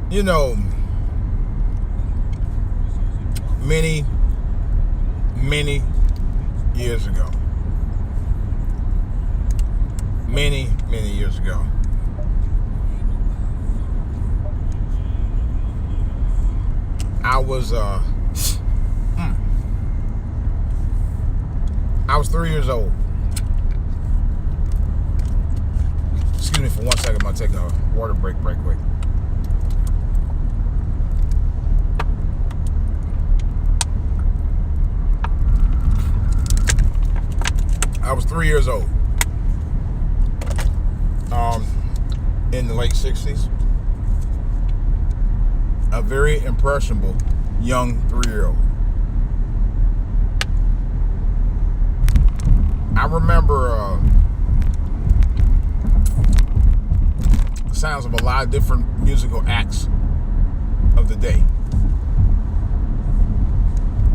You know, many, many years ago, many years ago, I was 3 years old. Excuse me for 1 second. I'm gonna take a water break quick. I was 3 years old. In the late 60s. A very impressionable young 3-year-old. I remember the sounds of a lot of different musical acts of the day.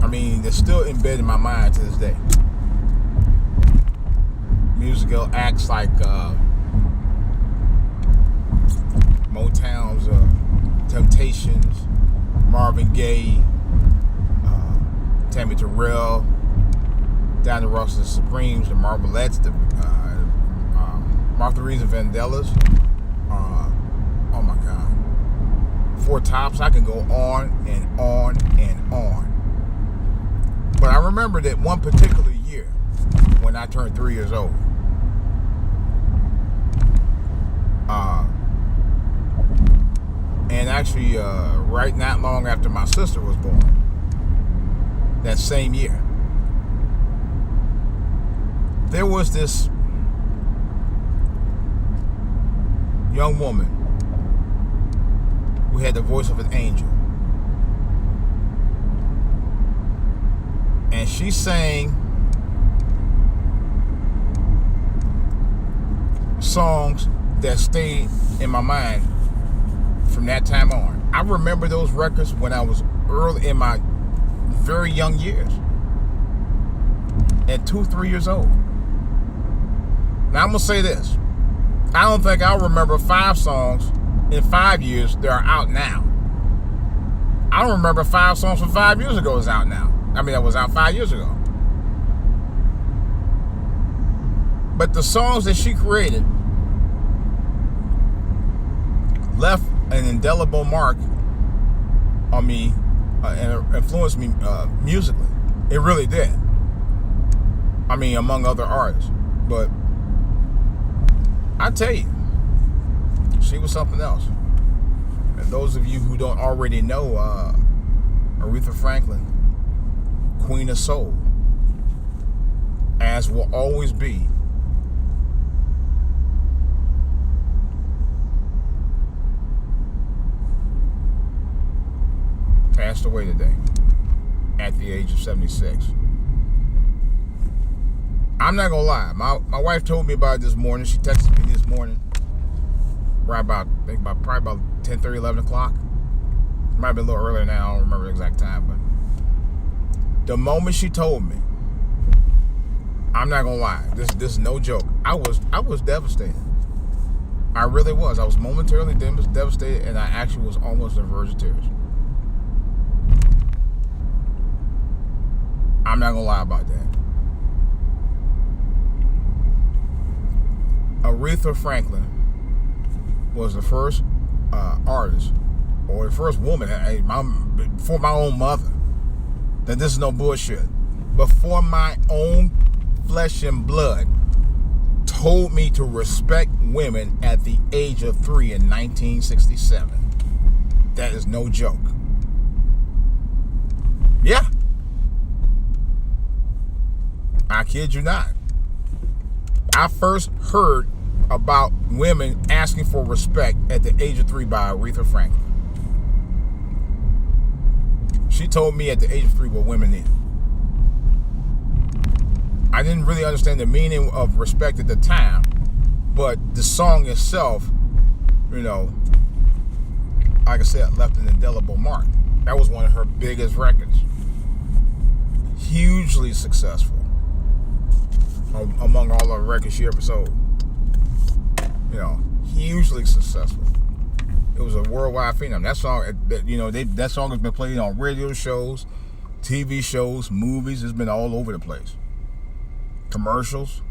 I mean, they're still embedded in my mind to this day. Musical acts like Motown's Temptations, Marvin Gaye, Tammy Terrell, Diana Ross's Supremes, the Marvelettes, the Martha Reeves and Vandellas. Oh my God. Four Tops. I can go on and on and on. But I remember that one particular year when I turned 3 years old. And actually, right not long after my sister was born, that same year, there was this young woman who had the voice of an angel. And she sang songs that stayed in my mind from that time on. I remember those records when I was early in my very young years, at 2-3 years old. Now I'm gonna say this: I don't think I'll remember 5 songs in 5 years that are out now. I don't remember 5 songs from 5 years ago is out now. I mean, that was out 5 years ago. But the songs that she created left an indelible mark on me and influenced me musically. It really did. I mean, among other artists. But I tell you, she was something else. And those of you who don't already know, Aretha Franklin, Queen of Soul, as will always be passed away today at the age of 76. I'm not gonna lie. My wife told me about it this morning. She texted me this morning, right about, I think probably about 10:30, 11 o'clock. Might be a little earlier now. I don't remember the exact time, but the moment she told me, I'm not gonna lie. This is no joke. I was devastated. I really was. I was momentarily devastated, and I actually was almost on the verge of tears. I'm not gonna lie about that. Aretha Franklin was the first artist, or the first woman, before my own mother, that this is no bullshit, before my own flesh and blood told me to respect women at the age of 3 in 1967. That is no joke. Yeah. I kid you not. I first heard about women asking for respect at the age of 3 by Aretha Franklin. She told me at the age of 3 what women needed. I didn't really understand the meaning of respect at the time, but the song itself, you know, like I said, left an indelible mark. That was one of her biggest records. Hugely successful among all the records she ever sold. You know, hugely successful. It was a worldwide phenom. That song, that song has been played on radio shows, TV shows, movies. It's been all over the place. Commercials.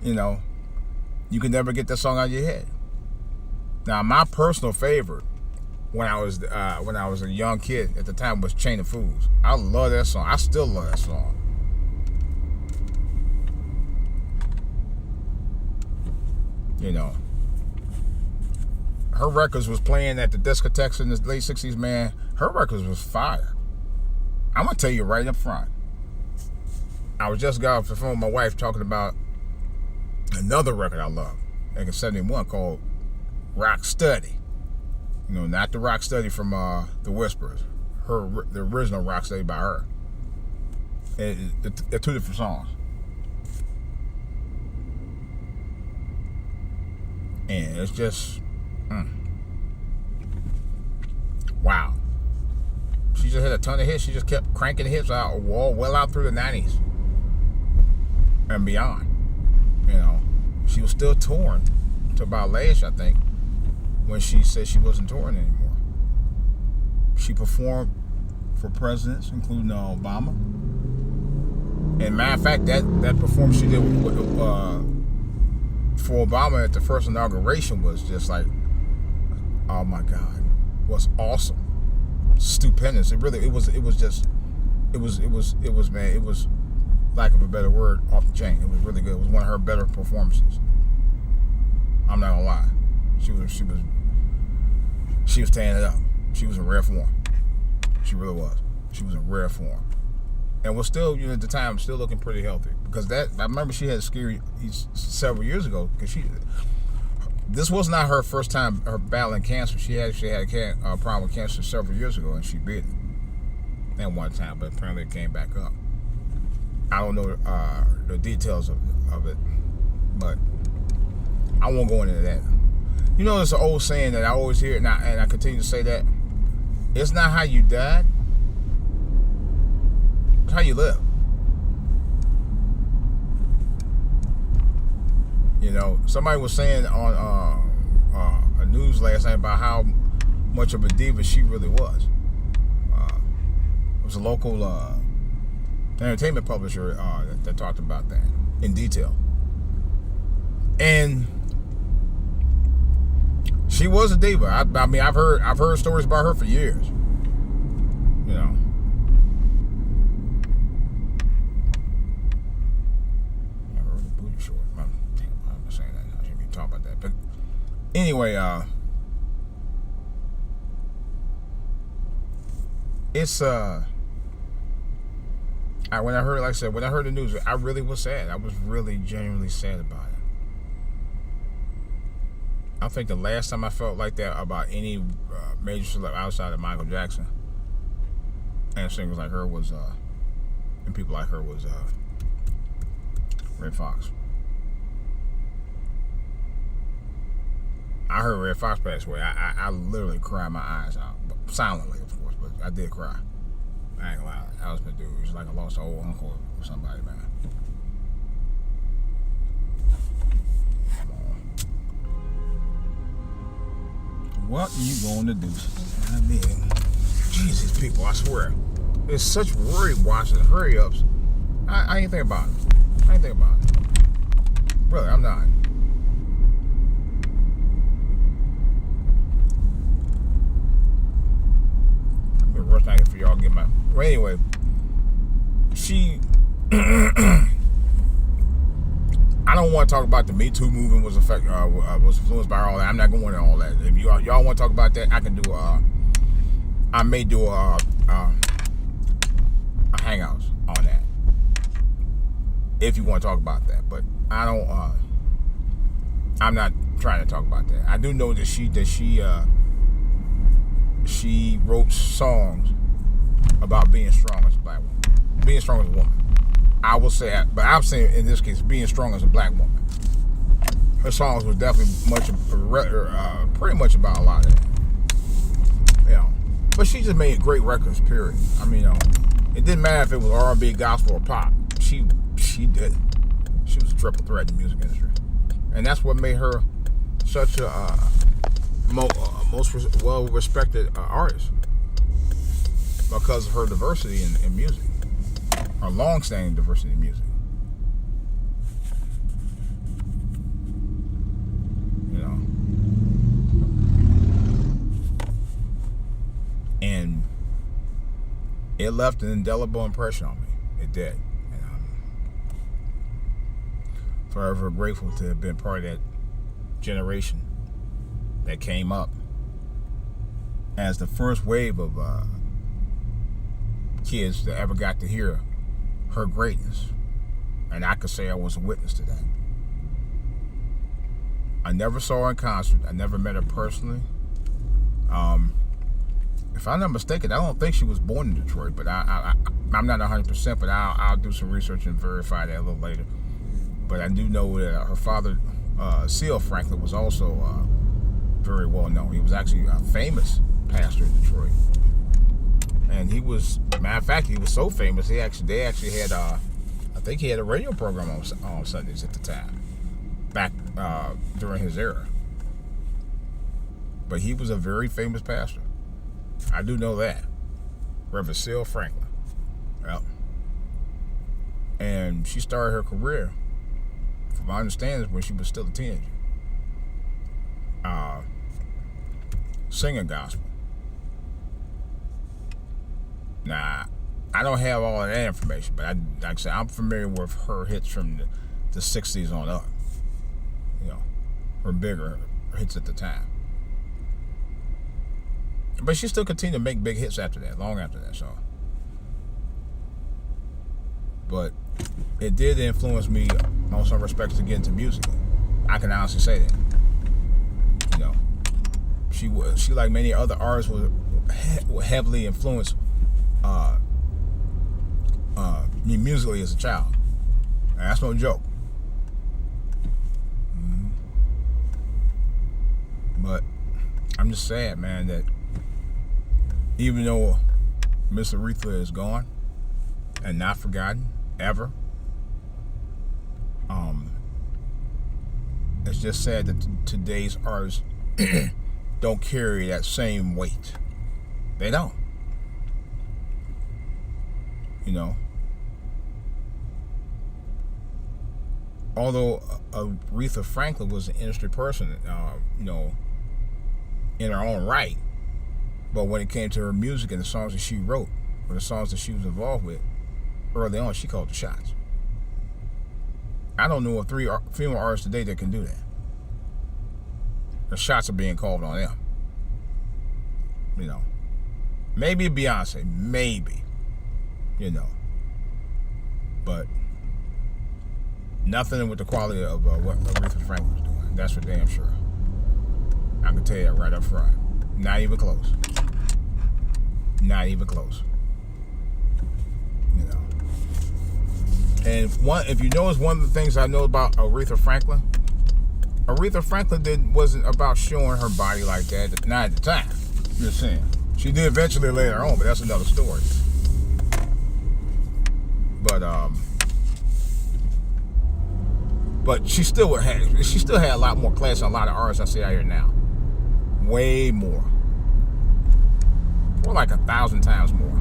You can never get that song out of your head. Now, my personal favorite when I was a young kid at the time was Chain of Fools. I love that song. I still love that song. Her records was playing at the discotheques in the late 60s, man. Her records was fire. I'm going to tell you right up front. I was just got off the phone with my wife talking about another record I love, like in 71, called Rock Steady. Not the Rock Steady from The Whispers. The original Rock Steady by her. They're two different songs. And it's just, wow. She just had a ton of hits. She just kept cranking hits out well out through the 90s and beyond. She was still touring to about last, I think, when she said she wasn't touring anymore. She performed for presidents, including Obama. And matter of fact, that performance she did for Obama at the first inauguration was just like, oh my God, was awesome, stupendous. It was lack of a better word, off the chain. It was really good. It was one of her better performances. I'm not gonna lie. She was tearing it up. She was in rare form. She really was. She was in rare form. And was still, at the time, still looking pretty healthy. Because I remember she had a scary several years ago. Because this was not her first time her battling cancer. She actually had a problem with cancer several years ago, and she beat it at one time. But apparently it came back up. I don't know the details of it, but I won't go into that. There's an old saying that I always hear, and I continue to say that. It's not how you died, it's how you live. Somebody was saying on a news last night about how much of a diva she really was. It was a local entertainment publisher that talked about that in detail. And she was a diva. I mean, I've heard stories about her for years. Booty short. I'm not saying that. I shouldn't be talking about that. But anyway, it's when I heard the news, I really was sad. I was really genuinely sad about it. I think the last time I felt like that about any major celebrity outside of Michael Jackson and singers like her was, and people like her was Red Fox. I heard Red Fox pass away. I literally cried my eyes out, silently, of course, but I did cry. I ain't gonna lie. I was my dude. It was like I lost an old uncle or somebody, man. Come on. What are you going to do? I mean, Jesus, people, I swear. There's such worry watching hurry ups. I ain't think about it. Really, I'm not. I'm gonna rush out here for y'all to get my. Well, anyway, she. I don't want to talk about the Me Too movement was influenced by all that. I'm not going into all that. If y'all want to talk about that, I can do. I may do a hangouts on that if you want to talk about that. But I don't. I'm not trying to talk about that. I do know that she wrote songs about being strong as a black woman, being strong as a woman. I will say that, but I'm saying in this case, being strong as a black woman. Her songs was definitely pretty much about a lot of that. But she just made great records. Period. I mean, it didn't matter if it was R&B, gospel, or pop. She did. She was a triple threat in the music industry, and that's what made her such a most well-respected artist because of her diversity in music, her long-standing diversity in music. You know, and it left an indelible impression on me. It did. And I'm forever grateful to have been part of that generation that came up as the first wave of kids that ever got to hear her greatness. And I could say I was a witness to that. I never saw her in concert. I never met her personally. If I'm not mistaken, I don't think she was born in Detroit, but I'm not 100%, but I'll do some research and verify that a little later. But I do know that her father, C.L. Franklin, was also very well known. He was actually a famous pastor in Detroit. And he was, matter of fact, he was so famous, they actually had, I think he had a radio program on Sundays at the time, back during his era. But he was a very famous pastor. I do know that. Reverend C.L. Franklin. Yep. And she started her career, from my understanding, when she was still a teenager. Singing gospel. Now, I don't have all of that information, but like I said, I'm familiar with her hits from the 60s on up. You know, her bigger hits at the time. But she still continued to make big hits after that, long after that, so. But it did influence me on some respects to get into music. I can honestly say that. You know, she like many other artists was heavily influenced me musically as a child. And that's no joke. But I'm just sad, man, that even though Miss Aretha is gone and not forgotten ever, it's just sad that today's artists don't carry that same weight. They don't. You know, although Aretha Franklin was an industry person, you know, in her own right, but when it came to her music and the songs that she wrote, or the songs that she was involved with, early on, she called the shots. I don't know of 3 female artists today that can do that. The shots are being called on them. You know, maybe Beyonce, maybe, you know, but nothing with the quality of what Aretha Franklin was doing. That's for damn sure. I can tell you that right up front. Not even close. Not even close. You know. And if you notice, one of the things I know about Aretha Franklin wasn't about showing her body like that. Not at the time. Just saying. She did eventually later on, but that's another story. But she still had a lot more class than a lot of artists I see out here now. Way more. More like 1,000 times more.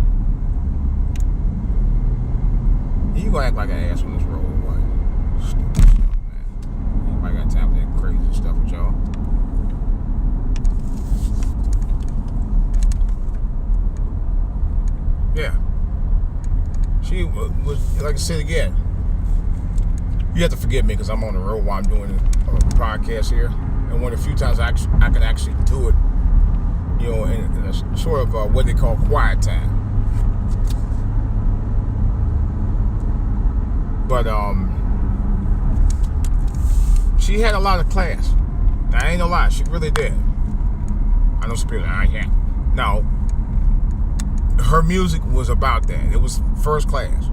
You gonna act like an ass on this road or what? Stupid stuff, man. Anybody got time for that crazy stuff with y'all? Yeah. She was, like I said again, you have to forgive me because I'm on the road while I'm doing a podcast here. And one of the few times I can actually do it, you know, in a sort of what they call quiet time. But she had a lot of class. I ain't no lie, she really did. I know spirit. I can't. No, her music was about that. It was first class.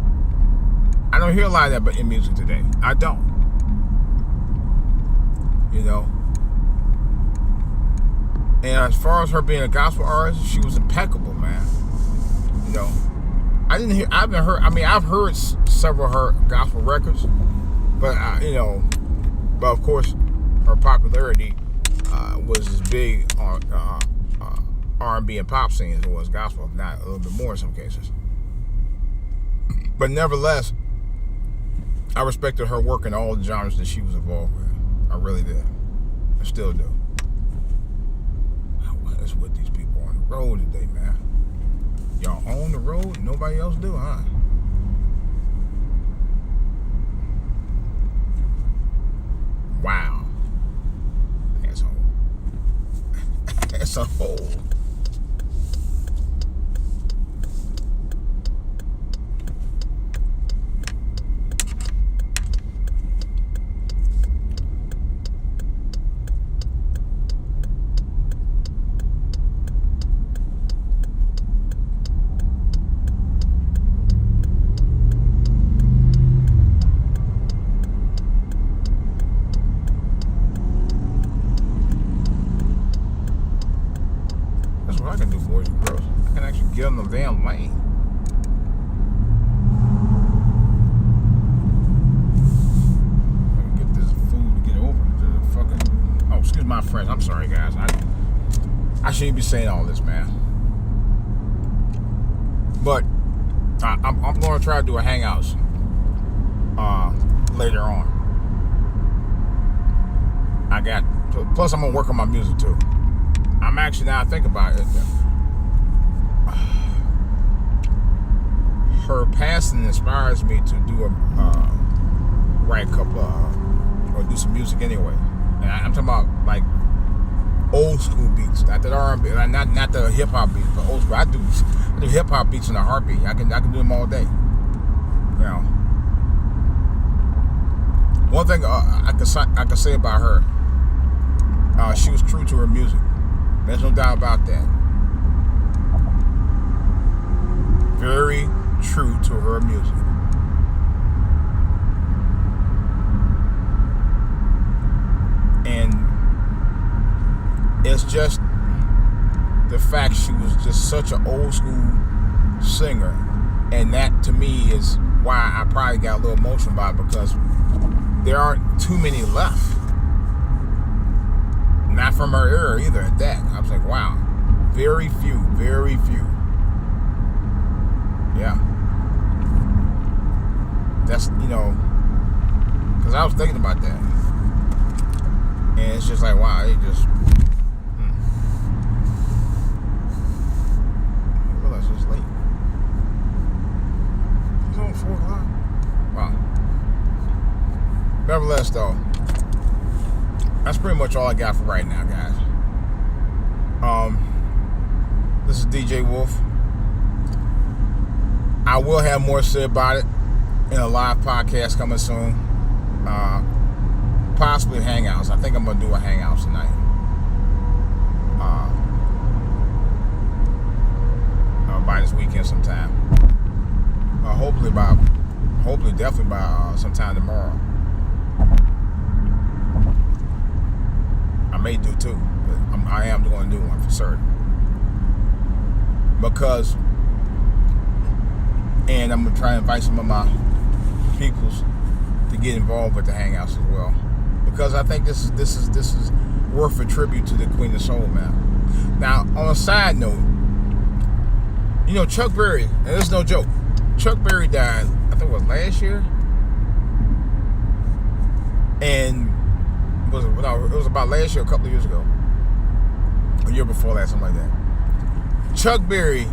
I don't hear a lot of that in music today. I don't. You know. And as far as her being a gospel artist, she was impeccable, man. You know, I've heard several of her gospel records, but you know, but of course, her popularity was as big on R&B and pop scene as it was gospel, if not a little bit more in some cases. But nevertheless, I respected her work in all the genres that she was involved with. I really did. I still do. What is with these people on the road today, man? Y'all on the road? Nobody else do, huh? Wow. Asshole. Asshole. I can do, boys and girls. I can actually get on the damn lane. I can get this food to get over to the fucking. Oh, excuse my French. I'm sorry, guys. I shouldn't be saying all this, man. But I'm going to try to do a hangouts later on. Plus I'm going to work on my music too. I'm actually, now I think about it, her passing inspires me to do write a couple or do some music anyway. And I'm talking about like old school beats, not that R&B, not the hip hop beats, but old school. I do hip hop beats in a heartbeat. I can do them all day. You know, one thing I can say about her, she was true to her music. There's no doubt about that. Very true to her music. And it's just the fact she was just such an old school singer. And that to me is why I probably got a little emotional about it, because there aren't too many left. Not from her era either at that. I was like, wow. Very few. Very few. Yeah. That's, because I was thinking about that. And it's just like, wow, it just... I realized it's late. It's only 4 o'clock. Wow. Nevertheless, though, that's pretty much all I got for right now, guys. This is DJ Wolf. I will have more to say about it in a live podcast coming soon. Possibly hangouts. I think I'm gonna do a hangouts tonight. By this weekend sometime. Hopefully definitely by sometime tomorrow. I may do too, but I am going to do one for certain. And I'm going to try and invite some of my peoples to get involved with the hangouts as well. Because I think this is worth a tribute to the Queen of Soul, man. Now, on a side note, Chuck Berry, and this is no joke, Chuck Berry died, I think it was last year. And it was about last year, a couple of years ago. A year before that, something like that. Chuck Berry,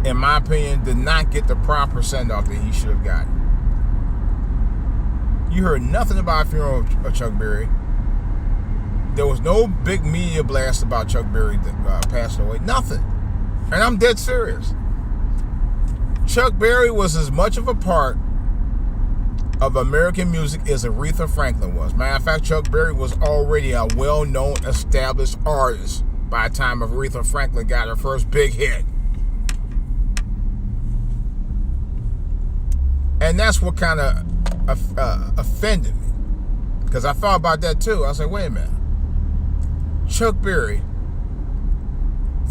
in my opinion, did not get the proper send-off that he should have gotten. You heard nothing about the funeral of Chuck Berry. There was no big media blast about Chuck Berry passing away. Nothing. And I'm dead serious. Chuck Berry was as much of a part of American music as Aretha Franklin was. Matter of fact, Chuck Berry was already a well-known, established artist by the time Aretha Franklin got her first big hit. And that's what kind of offended me. Because I thought about that too. I was like, wait a minute. Chuck Berry,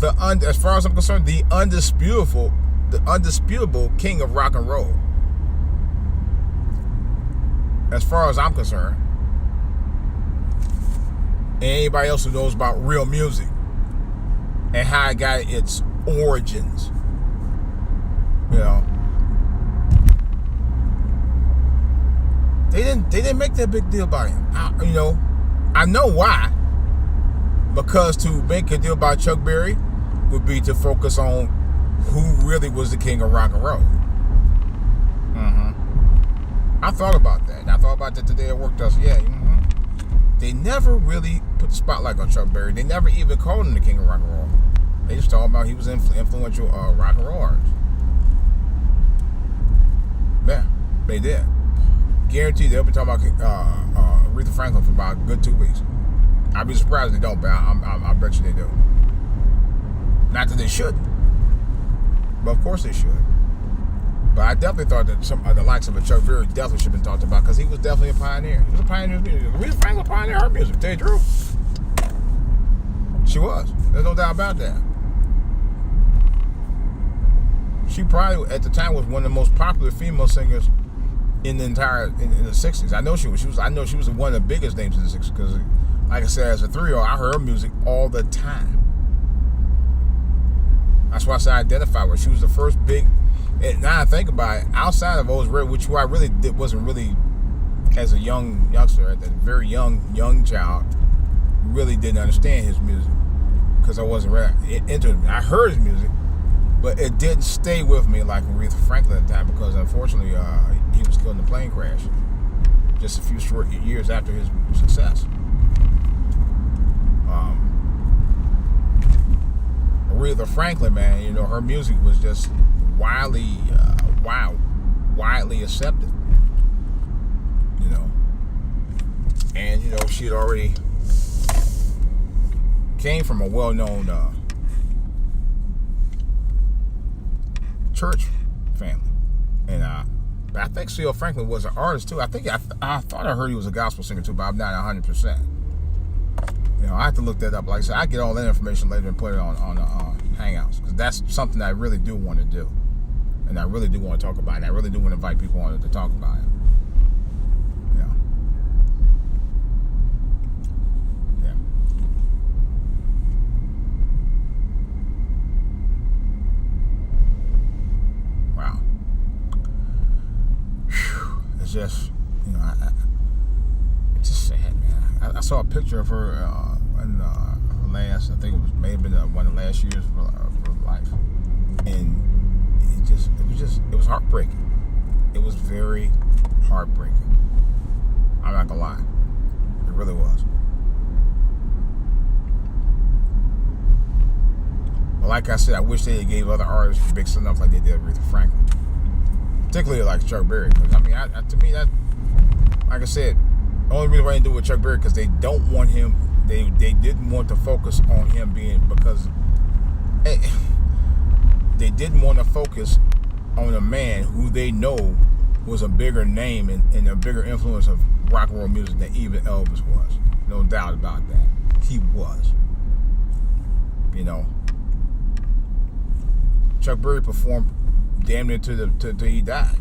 as far as I'm concerned, the undisputable king of rock and roll. As far as I'm concerned. and anybody else who knows about real music and how it got its origins. You know, they didn't make that big deal about him. I know why. Because to make a deal about Chuck Berry would be to focus on who really was the king of rock and roll. I thought about that. I thought about that today at work. They never really put the spotlight on Chuck Berry. They never even called him the king of rock and roll. They just talked about he was influential rock and roll artist. Yeah, they did. Guaranteed they'll be talking about Aretha Franklin for about a good 2 weeks. I'd be surprised if they don't, but I bet you they do. Not that they shouldn't, but of course they should. But I definitely thought that some of the likes of a Chuck Berry definitely should have been talked about because he was definitely a pioneer. He was a pioneer of music. Aretha Franklin pioneered her music. Tell you the truth. She was. There's no doubt about that. She probably at the time was one of the most popular female singers in the entire in the 60s. I know she was. I know she was one of the biggest names in the 60s because, like I said, as a 3-year-old, I heard her music all the time. That's why I said I identify with her. She was the first big. And now I think about it, outside of Otis Red, which I really wasn't really, as a youngster, at a very young child, really didn't understand his music because I wasn't really into it. I heard his music, but it didn't stay with me like Aretha Franklin at the time because unfortunately he was killed in a plane crash just a few short years after his success. Aretha Franklin, man, her music was just widely accepted. And she had already came from a well-known church family, and I think C.L. Franklin was an artist too. I thought I heard he was a gospel singer too, but I'm not 100%. I have to look that up. Like I said, I get all that information later and put it on Hangouts because that's something I really do want to do, and I really do want to talk about it. And I really do want to invite people on to talk about it. Wow. Whew. It's just it's just sad, man. I saw a picture of her in her last, I think may have been one of the last years of her life, and it was heartbreaking. It was very heartbreaking. I'm not gonna lie, it really was. But like I said, I wish they gave other artists big stuff like they did Aretha Franklin, particularly like Chuck Berry. Because to me, that, like I said, the only reason why they do it with Chuck Berry because they don't want him. They didn't want to focus on him because they didn't want to focus on a man who they know was a bigger name and a bigger influence of rock and roll music than even Elvis was. No doubt about that. He was. Chuck Berry performed damn near till he died.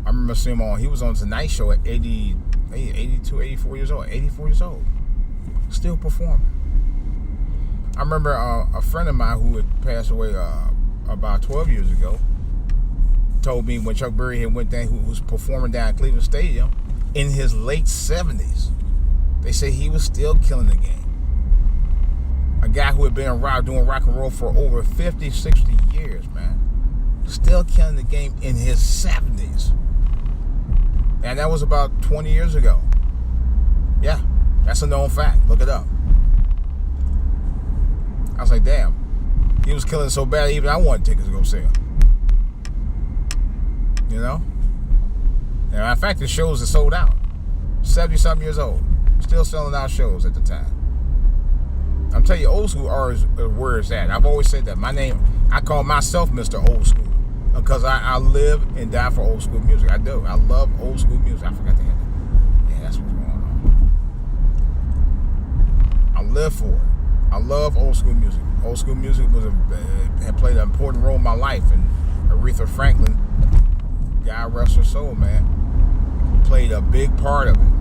I remember seeing him he was on Tonight Show at 82, 84 years old. 84 years old. Still performing. I remember a friend of mine who had passed away about 12 years ago told me when Chuck Berry had went down, who was performing down at Cleveland Stadium in his late 70s, they say he was still killing the game. A guy who had been around doing rock and roll for over 50, 60 years, man. Still killing the game in his 70s. And that was about 20 years ago. Yeah, that's a known fact. Look it up. I was like, damn. He was killing so bad, even I wanted tickets to go see him. And in fact, the shows are sold out. 70-something years old. Still selling out shows at the time. I'm telling you, old school artists are where it's at. I've always said that. My name, I call myself Mr. Old School because I live and die for old school music. I do. I love old school music. I forgot to hit that. Yeah, that's what's going on. I live for it. I love old school music. Old school music had played an important role in my life, and Aretha Franklin, God rest her soul, man, played a big part of it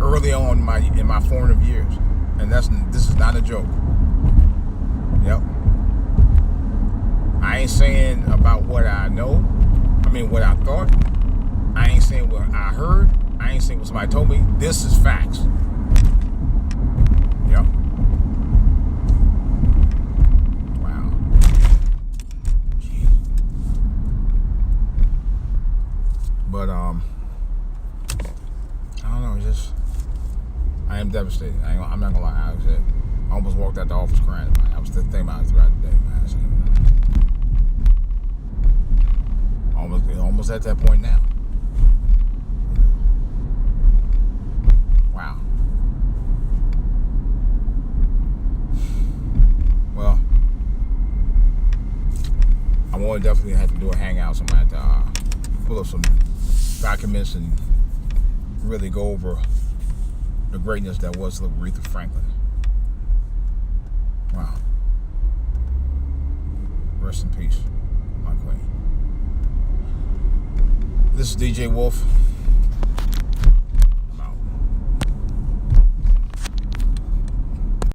early on in my formative years, and this is not a joke. Yep. I ain't saying about what I know. I mean, what I thought. I ain't saying what I heard. I ain't saying what somebody told me. This is facts. Yep. Wow. Jeez. But I don't know. Just I am devastated. I'm not gonna lie. I almost walked out the office crying. I was still thinking about it throughout the day, man. Almost at that point now. Wow. Well, I want to definitely have to do a hangout somewhere to pull up some documents and really go over the greatness that was Aretha Franklin. Wow. Rest in peace, my queen. This is DJ Wolf.